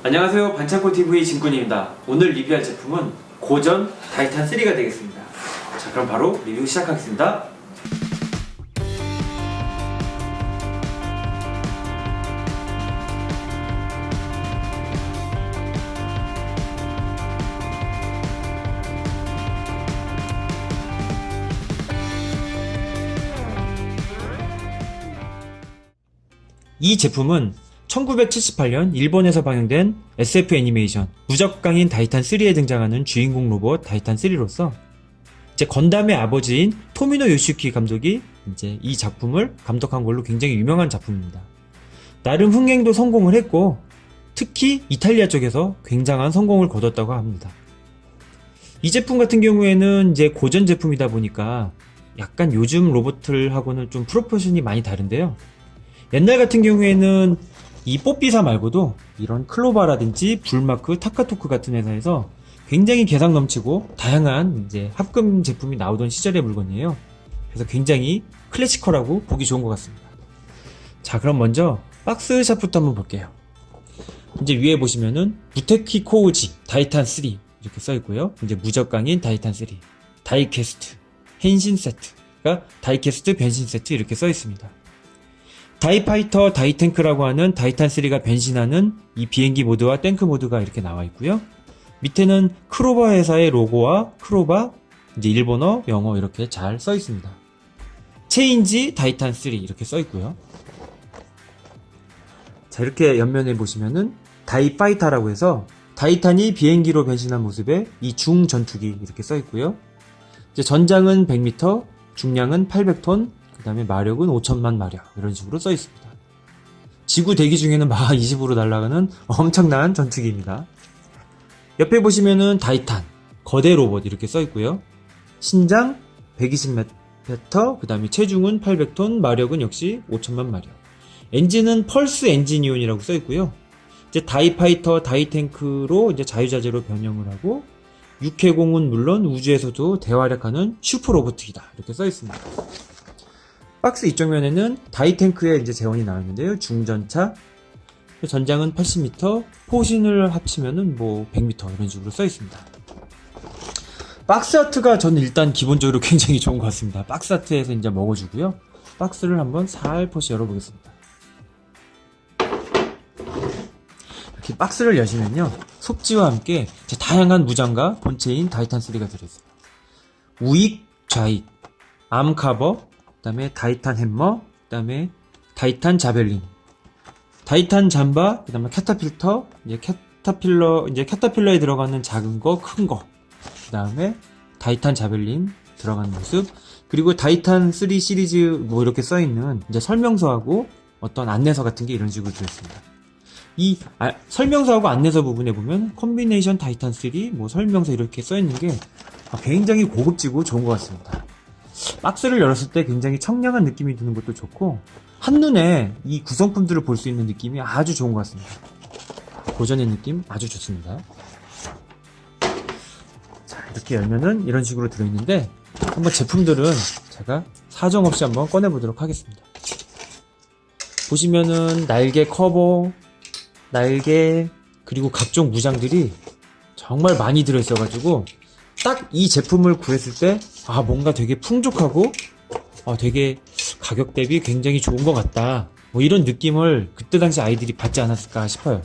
안녕하세요, 반창고TV 진꾼입니다. 오늘 리뷰할 제품은 고전 타이탄 3가 되겠습니다. 자, 그럼 바로 리뷰 시작하겠습니다. 이 제품은 1978년 일본에서 방영된 SF 애니메이션 무적강인 타이탄 3에 등장하는 주인공 로봇 타이탄 3로서 이제 건담의 아버지인 토미노 요시유키 감독이 이제 이 작품을 감독한 걸로 굉장히 유명한 작품입니다. 나름 흥행도 성공을 했고 특히 이탈리아 쪽에서 굉장한 성공을 거뒀다고 합니다. 이 제품 같은 경우에는 이제 고전 제품이다 보니까 약간 요즘 로봇들하고는 좀 프로포션이 많이 다른데요. 옛날 같은 경우에는 이 뽀삐사 말고도 이런 클로바라든지 불마크, 타카토크 같은 회사에서 굉장히 개성 넘치고 다양한 이제 합금 제품이 나오던 시절의 물건이에요. 그래서 굉장히 클래시컬하고 보기 좋은 것 같습니다. 자, 그럼 먼저 박스샷부터 한번 볼게요. 이제 위에 보시면은 무테키 코우지 타이탄 3 이렇게 써 있고요. 이제 무적강인 타이탄 3 다이캐스트 헨신 세트가 다이캐스트 변신 세트 이렇게 써 있습니다. 다이파이터 다이탱크라고 하는 타이탄 3가 변신하는 이 비행기 모드와 탱크 모드가 이렇게 나와 있고요. 밑에는 크로바 회사의 로고와 크로바, 이제 일본어, 영어 이렇게 잘 써 있습니다. 체인지 타이탄 3 이렇게 써 있고요. 자, 이렇게 옆면에 보시면은 다이파이터라고 해서 타이탄이 비행기로 변신한 모습의 이 중전투기 이렇게 써 있고요. 이제 전장은 100m, 중량은 800톤, 그 다음에 마력은 5천만 마력 이런 식으로 써 있습니다. 지구 대기 중에는 마하 20으로 날아가는 엄청난 전투기입니다. 옆에 보시면은 다이탄 거대 로봇 이렇게 써 있고요. 신장 120m, 그 다음에 체중은 800톤, 마력은 역시 5천만 마력. 엔진은 펄스 엔지니온이라고 써 있고요. 이제 다이파이터 다이탱크로 이제 자유자재로 변형을 하고 육해공은 물론 우주에서도 대활약하는 슈퍼 로봇이다 이렇게 써 있습니다. 박스 이쪽 면에는 다이탱크의 이제 재원이 나와 있는데요. 중전차, 전장은 80m, 포신을 합치면은 뭐 100m 이런 식으로 써 있습니다. 박스 아트가 저는 일단 기본적으로 굉장히 좋은 것 같습니다. 박스 아트에서 이제 먹어주고요. 박스를 한번 살포시 열어보겠습니다. 이렇게 박스를 여시면요. 속지와 함께 다양한 무장과 본체인 타이탄 3가 들어있어요. 우익, 좌익, 암 커버, 그 다음에 타이탄 햄머, 그 다음에 타이탄 자벨린, 타이탄 잠바, 그 다음에 캐터필터, 이제 캐터필러에 들어가는 작은 거, 큰 거, 그 다음에 타이탄 자벨린 들어가는 모습, 그리고 타이탄 3 시리즈 뭐 이렇게 써있는 이제 설명서하고 어떤 안내서 같은 게 이런 식으로 들어있습니다. 이 설명서하고 안내서 부분에 보면 콤비네이션 타이탄 3 뭐 설명서 이렇게 써있는 게 굉장히 고급지고 좋은 것 같습니다. 박스를 열었을 때 굉장히 청량한 느낌이 드는 것도 좋고 한눈에 이 구성품들을 볼 수 있는 느낌이 아주 좋은 것 같습니다. 고전의 느낌 아주 좋습니다. 자, 이렇게 열면은 이런 식으로 들어있는데 한번 제품들은 제가 사정없이 한번 꺼내보도록 하겠습니다. 보시면은 날개 커버, 날개, 그리고 각종 무장들이 정말 많이 들어있어가지고 딱 이 제품을 구했을 때 뭔가 되게 풍족하고 되게 가격 대비 굉장히 좋은 것 같다 뭐 이런 느낌을 그때 당시 아이들이 받지 않았을까 싶어요.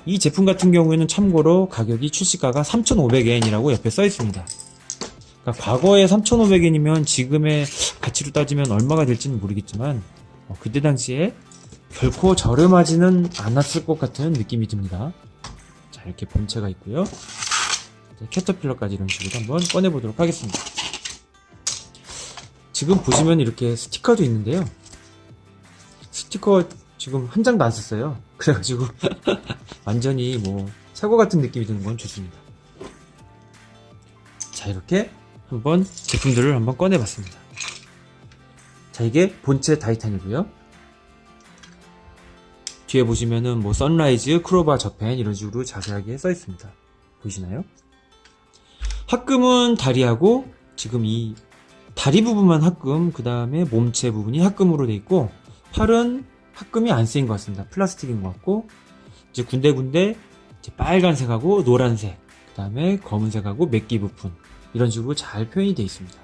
이 제품 같은 경우에는 참고로 가격이 출시가가 3,500엔이라고 옆에 써 있습니다. 그러니까 과거에 3,500엔이면 지금의 가치로 따지면 얼마가 될지는 모르겠지만 그때 당시에 결코 저렴하지는 않았을 것 같은 느낌이 듭니다. 자, 이렇게 본체가 있고요. 캐터필러까지 이런 식으로 한번 꺼내보도록 하겠습니다. 지금 보시면 이렇게 스티커도 있는데요. 스티커 지금 한 장도 안 썼어요. 그래가지고 완전히 뭐 새거 같은 느낌이 드는 건 좋습니다. 자, 이렇게 한번 제품들을 한번 꺼내봤습니다. 자, 이게 본체 다이탄이고요. 뒤에 보시면은 뭐 선라이즈, 크로바, 저펜 이런 식으로 자세하게 써 있습니다. 보이시나요? 합금은 다리하고 지금 이 다리 부분만 합금, 그 다음에 몸체 부분이 합금으로 되어 있고 팔은 합금이 안 쓰인 것 같습니다. 플라스틱인 것 같고 이제 군데군데 이제 빨간색하고 노란색, 그 다음에 검은색하고 맥기 부품 이런 식으로 잘 표현이 되어 있습니다.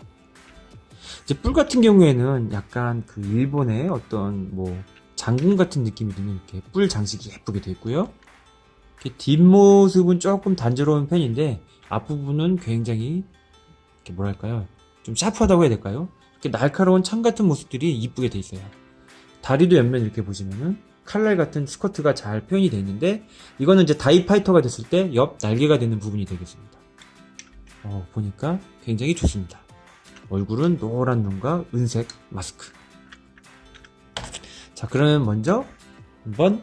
이제 뿔 같은 경우에는 약간 그 일본의 어떤 뭐 장군 같은 느낌이 드는 이렇게 뿔 장식이 예쁘게 되어 있고요. 이렇게 뒷모습은 조금 단조로운 편인데 앞부분은 굉장히 이렇게 뭐랄까요, 좀 샤프하다고 해야 될까요? 이렇게 날카로운 창 같은 모습들이 이쁘게 되어 있어요. 다리도 옆면 이렇게 보시면은 칼날 같은 스커트가 잘 표현이 되어 있는데 이거는 이제 다이파이터가 됐을 때 옆 날개가 되는 부분이 되겠습니다. 보니까 굉장히 좋습니다. 얼굴은 노란 눈과 은색 마스크. 자, 그러면 먼저 한번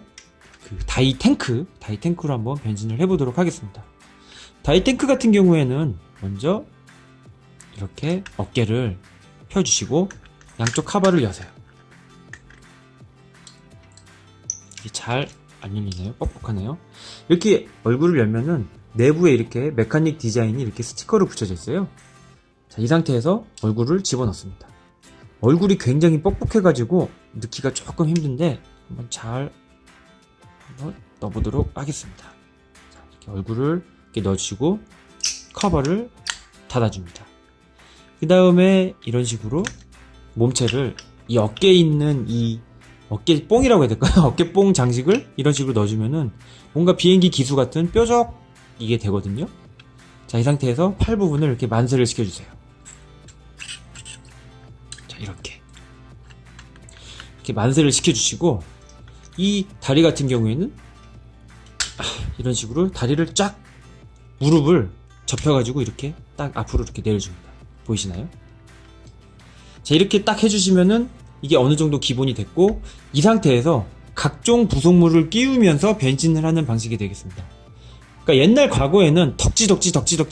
그 다이탱크로 한번 변신을 해보도록 하겠습니다. 다이탱크 같은 경우에는 먼저 이렇게 어깨를 펴주시고 양쪽 카바를 여세요. 잘 안 열리네요. 뻑뻑하네요. 이렇게 얼굴을 열면은 내부에 이렇게 메카닉 디자인이 이렇게 스티커로 붙여져 있어요. 자, 이 상태에서 얼굴을 집어넣습니다. 얼굴이 굉장히 뻑뻑해가지고 넣기가 조금 힘든데 한번 잘 넣어보도록 하겠습니다. 자, 이렇게 얼굴을 이렇게 넣어주시고 커버를 닫아줍니다. 그 다음에 이런 식으로 몸체를 이 어깨에 있는 이 어깨뽕이라고 해야 될까요? 어깨뽕 장식을 이런 식으로 넣어주면은 뭔가 비행기 기수 같은 뾰족이게 되거든요. 자, 이 상태에서 팔 부분을 이렇게 만세를 시켜주세요. 자, 이렇게 만세를 시켜주시고 이 다리 같은 경우에는 이런 식으로 다리를 쫙 무릎을 접혀가지고 이렇게 딱 앞으로 이렇게 내려줍니다. 보이시나요? 자, 이렇게 딱 해주시면은 이게 어느 정도 기본이 됐고 이 상태에서 각종 부속물을 끼우면서 변신을 하는 방식이 되겠습니다. 그러니까 옛날 과거에는 덕지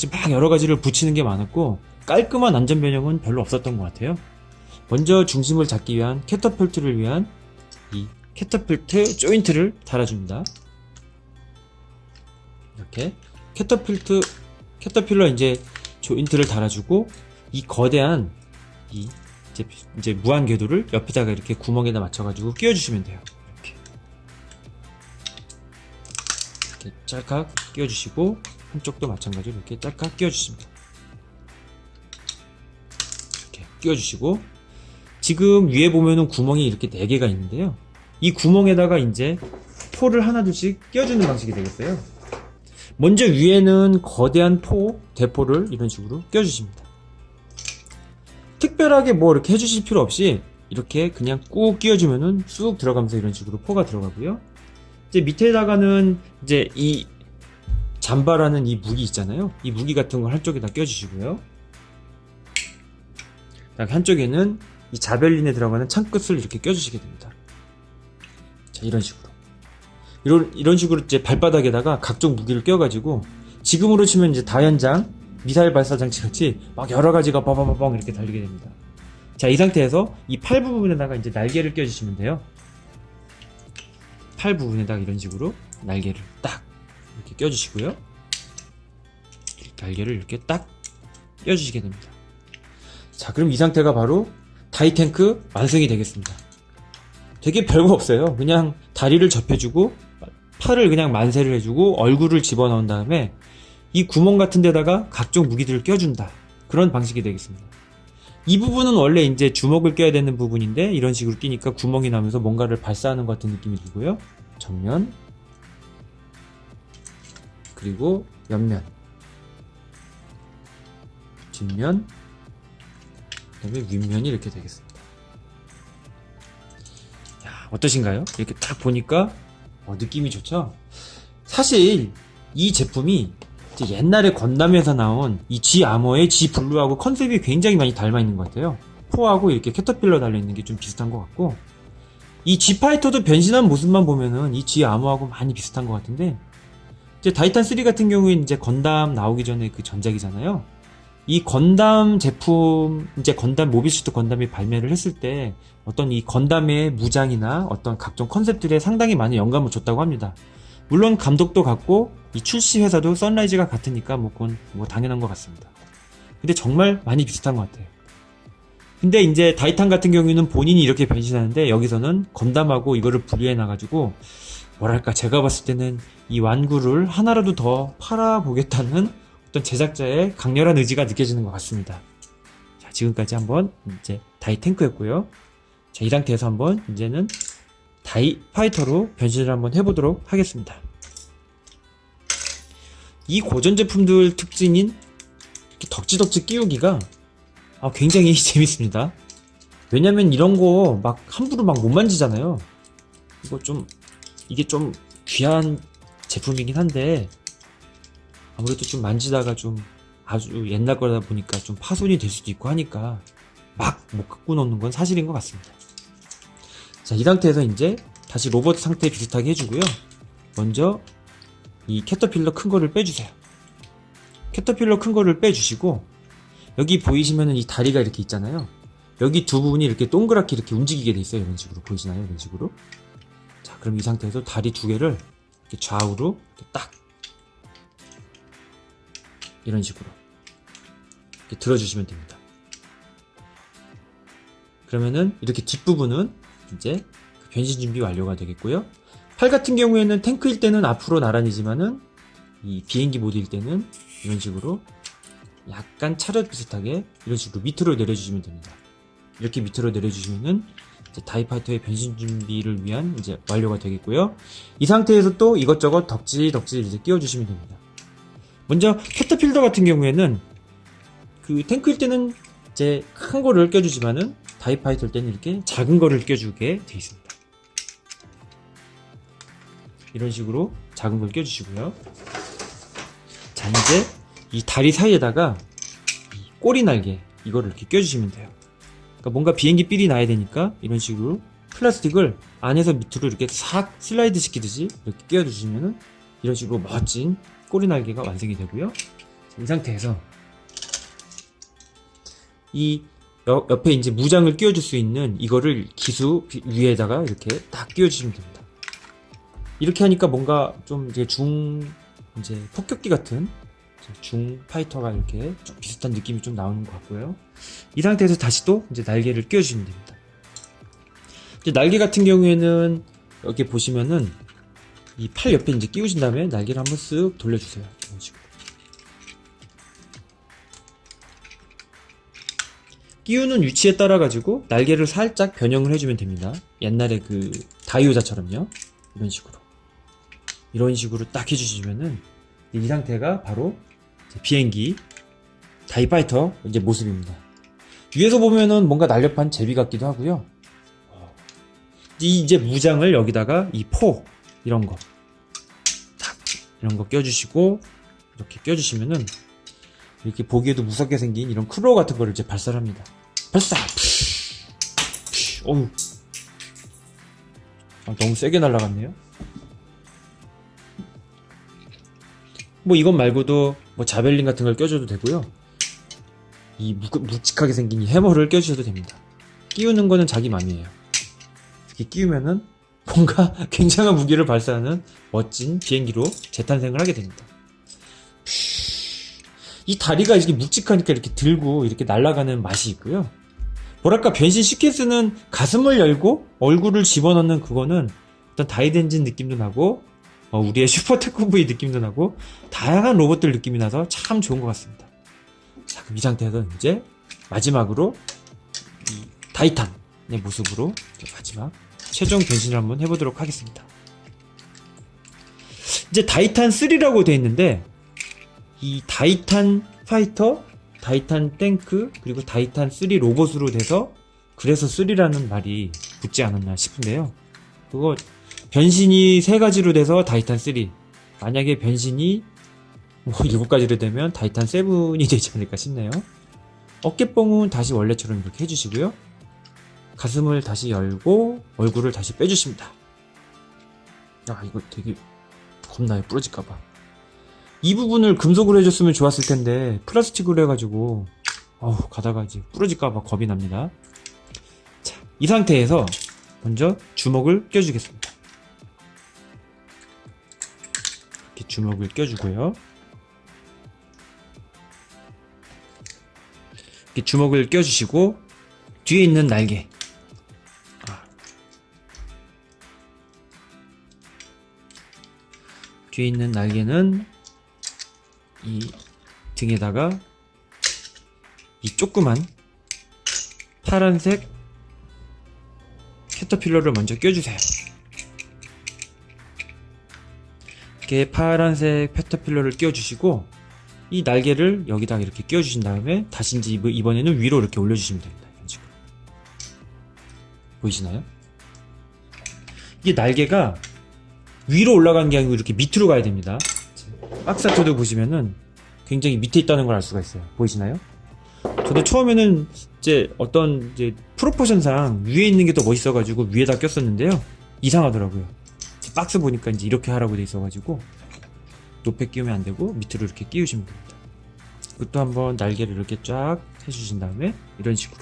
막 여러 가지를 붙이는 게 많았고 깔끔한 안전 변형은 별로 없었던 것 같아요. 먼저 중심을 잡기 위한 캐터필트를 위한 이 캐터필트 조인트를 달아줍니다. 이렇게 캐터필러 이제 조인트를 달아주고 이 거대한 이 이제 무한 궤도를 옆에다가 이렇게 구멍에다 맞춰가지고 끼워주시면 돼요. 이렇게 짤깍 끼워주시고 한쪽도 마찬가지로 이렇게 짤깍 끼워주십니다. 이렇게 끼워주시고 지금 위에 보면은 구멍이 이렇게 4개가 있는데요. 이 구멍에다가 이제 포를 하나둘씩 끼워주는 방식이 되겠어요. 먼저 위에는 거대한 대포를 이런 식으로 끼워주십니다. 특별하게 뭐 이렇게 해주실 필요 없이 이렇게 그냥 꾹 끼워주면은 쑥 들어가면서 이런 식으로 포가 들어가고요. 이제 밑에다가는 이제 이 잠바라는 이 무기 있잖아요. 이 무기 같은 걸 한쪽에다 껴주시고요. 한쪽에는 이 자벨린에 들어가는 창끝을 이렇게 껴주시게 됩니다. 자, 이런 식으로. 이런 식으로 이제 발바닥에다가 각종 무기를 껴가지고 지금으로 치면 이제 다연장 미사일 발사 장치 같이 막 여러 가지가 빠바바방 이렇게 달리게 됩니다. 자, 이 상태에서 이 팔 부분에다가 이제 날개를 껴주시면 돼요. 팔 부분에다가 이런 식으로 날개를 딱 이렇게 껴주시고요. 날개를 이렇게 딱 껴주시게 됩니다. 자, 그럼 이 상태가 바로 다이탱크 완성이 되겠습니다. 되게 별거 없어요. 그냥 다리를 접해주고 팔을 그냥 만세를 해주고 얼굴을 집어넣은 다음에 이 구멍 같은 데다가 각종 무기들을 껴준다. 그런 방식이 되겠습니다. 이 부분은 원래 이제 주먹을 껴야 되는 부분인데 이런 식으로 끼니까 구멍이 나면서 뭔가를 발사하는 것 같은 느낌이 들고요. 정면, 그리고 옆면, 뒷면, 그 다음에 윗면이 이렇게 되겠습니다. 야, 어떠신가요? 이렇게 딱 보니까 느낌이 좋죠? 사실 이 제품이 옛날에 건담에서 나온 이 G 아머의 G 블루하고 컨셉이 굉장히 많이 닮아 있는 것 같아요. 포하고 이렇게 캐터필러 달려있는 게 좀 비슷한 것 같고 이 G 파이터도 변신한 모습만 보면은 이 G 아머하고 많이 비슷한 것 같은데 이제 타이탄 3 같은 경우에는 이제 건담 나오기 전에 그 전작이잖아요. 이 건담 제품, 이제 건담 모비스트 건담이 발매를 했을 때 어떤 이 건담의 무장이나 어떤 각종 컨셉들에 상당히 많은 영감을 줬다고 합니다. 물론 감독도 같고 이 출시 회사도 선라이즈가 같으니까 그건 당연한 것 같습니다. 근데 정말 많이 비슷한 것 같아요. 근데 이제 다이탄 같은 경우에는 본인이 이렇게 변신하는데 여기서는 건담하고 이거를 분리해 놔가지고 뭐랄까, 제가 봤을 때는 이 완구를 하나라도 더 팔아보겠다는 어떤 제작자의 강렬한 의지가 느껴지는 것 같습니다. 자, 지금까지 한번 이제 다이 탱크였고요. 자, 이 상태에서 한번 이제는 다이 파이터로 변신을 한번 해보도록 하겠습니다. 이 고전 제품들 특징인 이렇게 덕지덕지 끼우기가 굉장히 재밌습니다. 왜냐면 이런 거 막 함부로 막 못 만지잖아요. 이게 좀 귀한 제품이긴 한데 아무래도 좀 만지다가 좀 아주 옛날 거다 보니까 좀 파손이 될 수도 있고 하니까 막 못 갖고 노는 건 사실인 것 같습니다. 자, 이 상태에서 이제 다시 로봇 상태 비슷하게 해주고요. 먼저 이 캐터필러 큰 거를 빼주세요. 캐터필러 큰 거를 빼주시고, 여기 보이시면은 이 다리가 이렇게 있잖아요. 여기 두 부분이 이렇게 동그랗게 이렇게 움직이게 돼 있어요. 이런 식으로 보이시나요? 이런 식으로. 자, 그럼 이 상태에서 다리 두 개를 이렇게 좌우로 이렇게 딱 이런 식으로 이렇게 들어주시면 됩니다. 그러면은 이렇게 뒷부분은 이제 변신 준비 완료가 되겠고요. 팔 같은 경우에는 탱크일 때는 앞으로 나란히지만은 이 비행기 모드일 때는 이런 식으로 약간 차렷 비슷하게 이런 식으로 밑으로 내려주시면 됩니다. 이렇게 밑으로 내려주시면은 이제 다이파이터의 변신 준비를 위한 이제 완료가 되겠고요. 이 상태에서 또 이것저것 덕지덕지 이제 끼워주시면 됩니다. 먼저 캐터필더 같은 경우에는 그 탱크일 때는 이제 큰 거를 껴주지만은 다이파이터일 때는 이렇게 작은 거를 껴주게 되어 있습니다. 이런 식으로 작은 걸 껴주시고요. 자, 이제 이 다리 사이에다가 이 꼬리 날개 이거를 이렇게 껴주시면 돼요. 그러니까 뭔가 비행기 삘이 나야 되니까 이런 식으로 플라스틱을 안에서 밑으로 이렇게 싹 슬라이드 시키듯이 이렇게 끼워주시면은 이런 식으로 멋진 꼬리 날개가 완성이 되고요. 이 상태에서 이 옆에 이제 무장을 끼워줄 수 있는 이거를 기수 위에다가 이렇게 딱 끼워주시면 됩니다. 이렇게 하니까 뭔가 좀 이제 이제 폭격기 같은 중 파이터가 이렇게 좀 비슷한 느낌이 좀 나오는 것 같고요. 이 상태에서 다시 또 이제 날개를 끼워주시면 됩니다. 이제 날개 같은 경우에는 여기 보시면은 이 팔 옆에 이제 끼우신 다음에 날개를 한번 쓱 돌려주세요. 이런 식으로. 끼우는 위치에 따라 가지고 날개를 살짝 변형을 해주면 됩니다. 옛날에 그 다이오자처럼요. 이런 식으로 딱 해주시면은 이 상태가 바로 비행기 다이파이터 이제 모습입니다. 위에서 보면은 뭔가 날렵한 제비 같기도 하고요. 이제 무장을 여기다가 이 포 이런 거 껴주시고 이렇게 껴주시면은 이렇게 보기에도 무섭게 생긴 이런 크로우 같은 거를 이제 발사합니다. 발사! 어우. 너무 세게 날아갔네요. 뭐 이것 말고도 뭐 자벨린 같은 걸 껴줘도 되고요. 이 묵직하게 생긴 이 해머를 껴주셔도 됩니다. 끼우는 거는 자기 맘이에요. 이렇게 끼우면은 뭔가 굉장한 무기를 발사하는 멋진 비행기로 재탄생을 하게 됩니다. 이 다리가 이렇게 묵직하니까 이렇게 들고 이렇게 날아가는 맛이 있고요. 뭐랄까, 변신 시퀀스는 가슴을 열고 얼굴을 집어넣는 그거는 어떤 다이덴진 느낌도 나고 우리의 슈퍼테크브이 느낌도 나고 다양한 로봇들 느낌이 나서 참 좋은 것 같습니다. 자, 그럼 이 상태에서 이제 마지막으로 이 타이탄의 모습으로 마지막 최종 변신을 한번 해보도록 하겠습니다. 이제 타이탄 3라고 되어 있는데 이 타이탄 파이터, 타이탄 탱크, 그리고 타이탄 3 로봇으로 돼서 그래서 3라는 말이 붙지 않았나 싶은데요. 그거 변신이 3가지로 돼서 타이탄 3, 만약에 변신이 뭐 7가지로 되면 타이탄 7이 되지 않을까 싶네요. 어깨뽕은 다시 원래처럼 이렇게 해주시고요. 가슴을 다시 열고 얼굴을 다시 빼주십니다. 이거 되게 겁나요. 부러질까봐. 이 부분을 금속으로 해줬으면 좋았을 텐데 플라스틱으로 해가지고 가다가 이제 부러질까봐 겁이 납니다. 자, 이 상태에서 먼저 주먹을 껴주겠습니다. 이렇게 주먹을 껴주고요. 이렇게 주먹을 껴주시고 뒤에 있는 날개 뒤에 있는 날개는 이 등에다가 이 조그만 파란색 캐터필러를 먼저 껴주세요. 이렇게 파란색 캐터필러를 껴주시고 이 날개를 여기다가 이렇게 끼워주신 다음에 다시 이제 이번에는 위로 이렇게 올려주시면 됩니다. 이런 식으로. 보이시나요? 이게 날개가 위로 올라가는 게 아니고 이렇게 밑으로 가야 됩니다. 박스 아트도 보시면은 굉장히 밑에 있다는 걸 알 수가 있어요. 보이시나요? 저도 처음에는 이제 어떤 이제 프로포션상 위에 있는 게 더 멋있어가지고 위에다 꼈었는데요. 이상하더라고요. 박스 보니까 이제 이렇게 하라고 돼 있어가지고 높게 끼우면 안 되고 밑으로 이렇게 끼우시면 됩니다. 그것도 한번 날개를 이렇게 쫙 해주신 다음에 이런 식으로.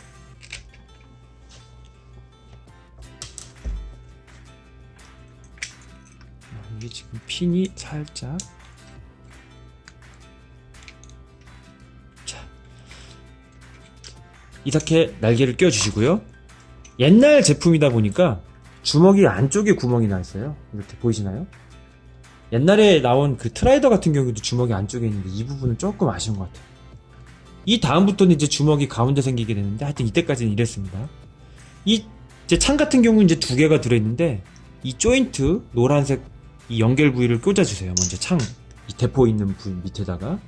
이게 지금 핀이 살짝 이렇게 날개를 껴주시고요. 옛날 제품이다 보니까 주먹이 안쪽에 구멍이 나 있어요. 이렇게 보이시나요? 옛날에 나온 그 트라이더 같은 경우도 주먹이 안쪽에 있는데 이 부분은 조금 아쉬운 것 같아요. 이 다음부터는 이제 주먹이 가운데 생기게 되는데 하여튼 이때까지는 이랬습니다. 이 이제 창 같은 경우는 이제 두 개가 들어있는데 이 조인트 노란색 이 연결 부위를 꽂아주세요. 먼저 창 이 대포 있는 부위 밑에다가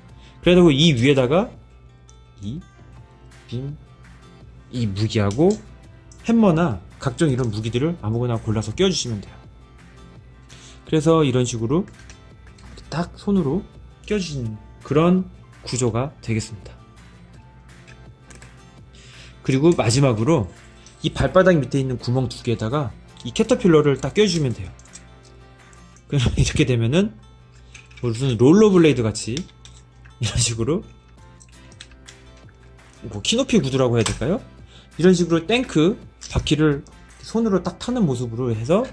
그래도 이 위에다가 이 무기하고 햄머나 각종 이런 무기들을 아무거나 골라서 껴주시면 돼요. 그래서 이런 식으로 딱 손으로 껴주신 그런 구조가 되겠습니다. 그리고 마지막으로 이 발바닥 밑에 있는 구멍 두 개에다가 이 캐터필러를 딱 껴주시면 돼요. 그러면 이렇게 되면은 무슨 롤러블레이드 같이 이런 식으로 뭐 키높이 구두라고 해야 될까요? 이런 식으로 탱크 바퀴를 손으로 딱 타는 모습으로 해서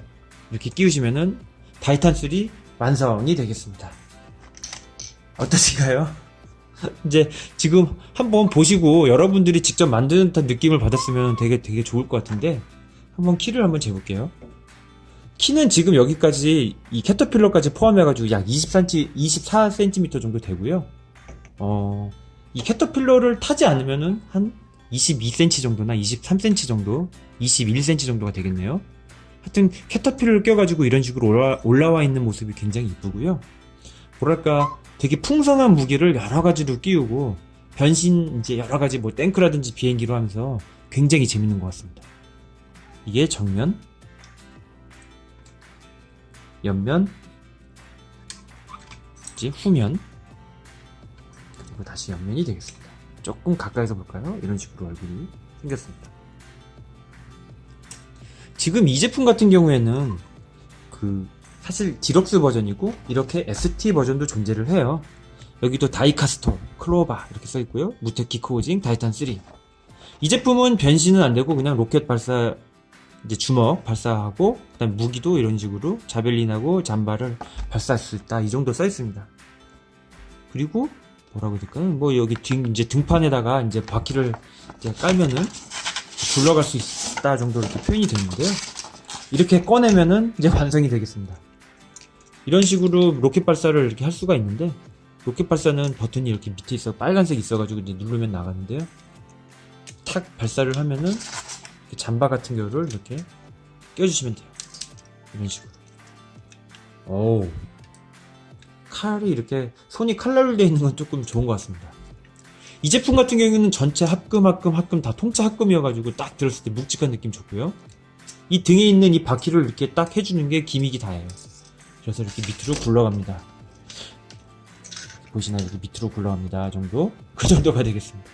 이렇게 끼우시면은 타이탄3 완성이 되겠습니다. 어떠신가요? 이제 지금 한번 보시고 여러분들이 직접 만드는 듯한 느낌을 받았으면 되게 좋을 것 같은데 한번 키를 한번 재볼게요. 키는 지금 여기까지 이 캐터필러까지 포함해가지고 약 24cm 정도 되고요. 이 캐터필러를 타지 않으면은 한 22cm 정도나 23cm 정도, 21cm 정도가 되겠네요. 하여튼 캐터필러를 껴가지고 이런 식으로 올라와 있는 모습이 굉장히 이쁘고요. 뭐랄까 되게 풍성한 무기를 여러 가지로 끼우고 변신 이제 여러 가지 뭐 탱크라든지 비행기로 하면서 굉장히 재밌는 것 같습니다. 이게 정면, 옆면, 이제 후면, 그리고 다시 옆면이 되겠습니다. 조금 가까이서 볼까요? 이런 식으로 얼굴이 생겼습니다. 지금 이 제품 같은 경우에는 사실 디럭스 버전이고 이렇게 ST 버전도 존재를 해요. 여기도 다이카스토, 클로바 이렇게 써있고요. 무테키 코오징, 타이탄3. 이 제품은 변신은 안되고 그냥 로켓 발사 이제 주먹 발사하고 그다음 무기도 이런 식으로 자벨린하고 잠바를 발사할 수 있다 이 정도 써있습니다. 그리고 뭐라고 해야 될까요? 뭐 여기 이제 등판에다가 이제 바퀴를 이제 깔면은 굴러갈 수 있다 정도 이렇게 표현이 되는데요. 이렇게 꺼내면은 이제 완성이 되겠습니다. 이런 식으로 로켓 발사를 이렇게 할 수가 있는데 로켓 발사는 버튼이 이렇게 밑에 있어 빨간색 있어가지고 이제 누르면 나가는데요. 탁 발사를 하면은 잠바 같은 경우를 이렇게 껴주시면 돼요. 이런 식으로. 오우. 칼이 이렇게 손이 칼날로 되어 있는 건 조금 좋은 것 같습니다. 이 제품 같은 경우에는 전체 합금 다 통짜 합금이어가지고 딱 들었을 때 묵직한 느낌 좋고요. 이 등에 있는 이 바퀴를 이렇게 딱 해주는 게 기믹이 다예요. 그래서 이렇게 밑으로 굴러갑니다. 보시나요? 이렇게 밑으로 굴러갑니다. 정도? 그 정도가 되겠습니다.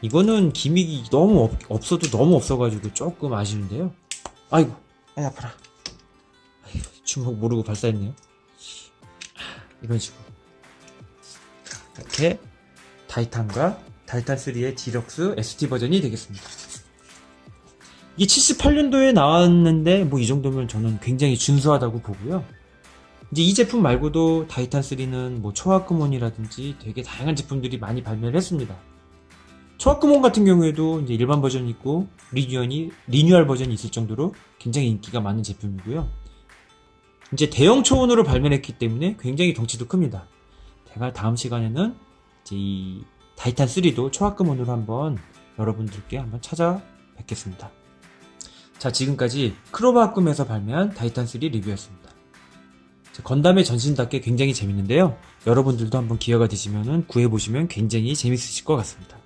이거는 기믹이 너무 없어도 너무 없어가지고 조금 아쉬운데요. 아이고, 아이 아파라. 주먹 모르고 발사했네요. 이런 식으로 이렇게 타이탄과 타이탄3의 디럭스 ST 버전이 되겠습니다. 이게 78년도에 나왔는데 뭐 이 정도면 저는 굉장히 준수하다고 보고요. 이제 이 제품 말고도 타이탄3는 뭐 초합금온이라든지 되게 다양한 제품들이 많이 발매를 했습니다. 초합금온 같은 경우에도 이제 일반 버전이 있고 리뉴얼 버전이 있을 정도로 굉장히 인기가 많은 제품이고요. 이제 대형 초원으로 발매했기 때문에 굉장히 덩치도 큽니다. 제가 다음 시간에는 이제 이 타이탄 3도 초합금원으로 한번 여러분들께 한번 찾아뵙겠습니다. 자, 지금까지 크로바합금에서 발매한 타이탄 3 리뷰였습니다. 건담의 전신답게 굉장히 재밌는데요. 여러분들도 한번 기회가 되시면 구해보시면 굉장히 재밌으실 것 같습니다.